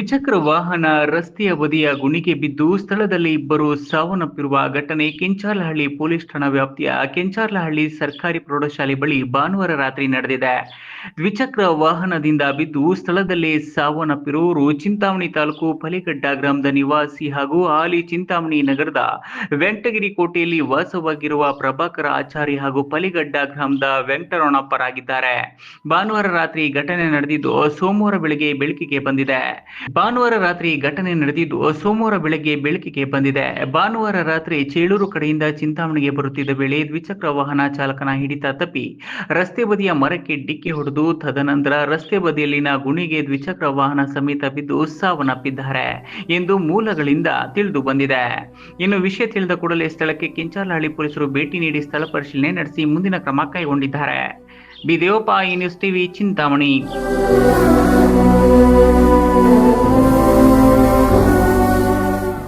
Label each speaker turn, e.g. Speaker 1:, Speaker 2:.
Speaker 1: ದ್ವಿಚಕ್ರ ವಾಹನ ರಸ್ತೆಯ ಬದಿಯ ಗುಣಿಗೆ ಬಿದ್ದು ಸ್ಥಳದಲ್ಲಿ ಇಬ್ಬರು ಸಾವನ್ನಪ್ಪಿರುವ ಘಟನೆ ಕೆಂಚಾಲಹಳ್ಳಿ ಪೊಲೀಸ್ ಠಾಣಾ ವ್ಯಾಪ್ತಿಯ ಕೆಂಚಾಲಹಳ್ಳಿ ಸರ್ಕಾರಿ ಪ್ರೌಢಶಾಲೆ ಬಳಿ ಭಾನುವಾರ ರಾತ್ರಿ ನಡೆದಿದೆ. ದ್ವಿಚಕ್ರ ವಾಹನದಿಂದ ಬಿದ್ದು ಸ್ಥಳದಲ್ಲೇ ಸಾವನ್ನಪ್ಪಿರುವವರು ಚಿಂತಾಮಣಿ ತಾಲೂಕು ಫಲಿಗಡ್ಡ ಗ್ರಾಮದ ನಿವಾಸಿ ಹಾಗೂ ಹಾಲಿ ಚಿಂತಾಮಣಿ ನಗರದ ವೆಂಕಟಗಿರಿ ಕೋಟೆಯಲ್ಲಿ ವಾಸವಾಗಿರುವ ಪ್ರಭಾಕರ ಆಚಾರಿ ಹಾಗೂ ಫಲಿಗಡ್ಡ ಗ್ರಾಮದ ವೆಂಕಟರಮಣಪ್ಪರಾಗಿದ್ದಾರೆ. ಭಾನುವಾರ ರಾತ್ರಿ ಘಟನೆ ನಡೆದಿದ್ದು ಸೋಮವಾರ ಬೆಳಗ್ಗೆ ಬೆಳಕಿಗೆ ಬಂದಿದೆ. ಭಾನುವಾರ ರಾತ್ರಿ ಚೇಳೂರು ಕಡೆಯಿಂದ ಚಿಂತಾಮಣಿಗೆ ಬರುತ್ತಿದ್ದ ವೇಳೆ ದ್ವಿಚಕ್ರ ವಾಹನ ಚಾಲಕನ ಹಿಡಿತ ತಪ್ಪಿ ರಸ್ತೆ ಬದಿಯ ಮರಕ್ಕೆ ಡಿಕ್ಕಿ ಹೊಡೆದು ತದನಂತರ ರಸ್ತೆ ಬದಿಯಲ್ಲಿನ ಗುಣಿಗೆ ದ್ವಿಚಕ್ರ ವಾಹನ ಸಮೇತ ಬಿದ್ದು ಸಾವನ್ನಪ್ಪಿದ್ದಾರೆ ಎಂದು ಮೂಲಗಳಿಂದ ತಿಳಿದು ಬಂದಿದೆ. ಇನ್ನು ವಿಷಯ ತಿಳಿದ ಕೂಡಲೇ ಸ್ಥಳಕ್ಕೆ ಕೆಂಚಾಲಹಳ್ಳಿ ಪೊಲೀಸರು ಭೇಟಿ ನೀಡಿ ಸ್ಥಳ ಪರಿಶೀಲನೆ ನಡೆಸಿ ಮುಂದಿನ ಕ್ರಮ ಕೈಗೊಂಡಿದ್ದಾರೆ. ಬಿ ದೇವಪ್ಪ, ಈ ನ್ಯೂಸ್ ಟಿವಿ, ಚಿಂತಾಮಣಿ.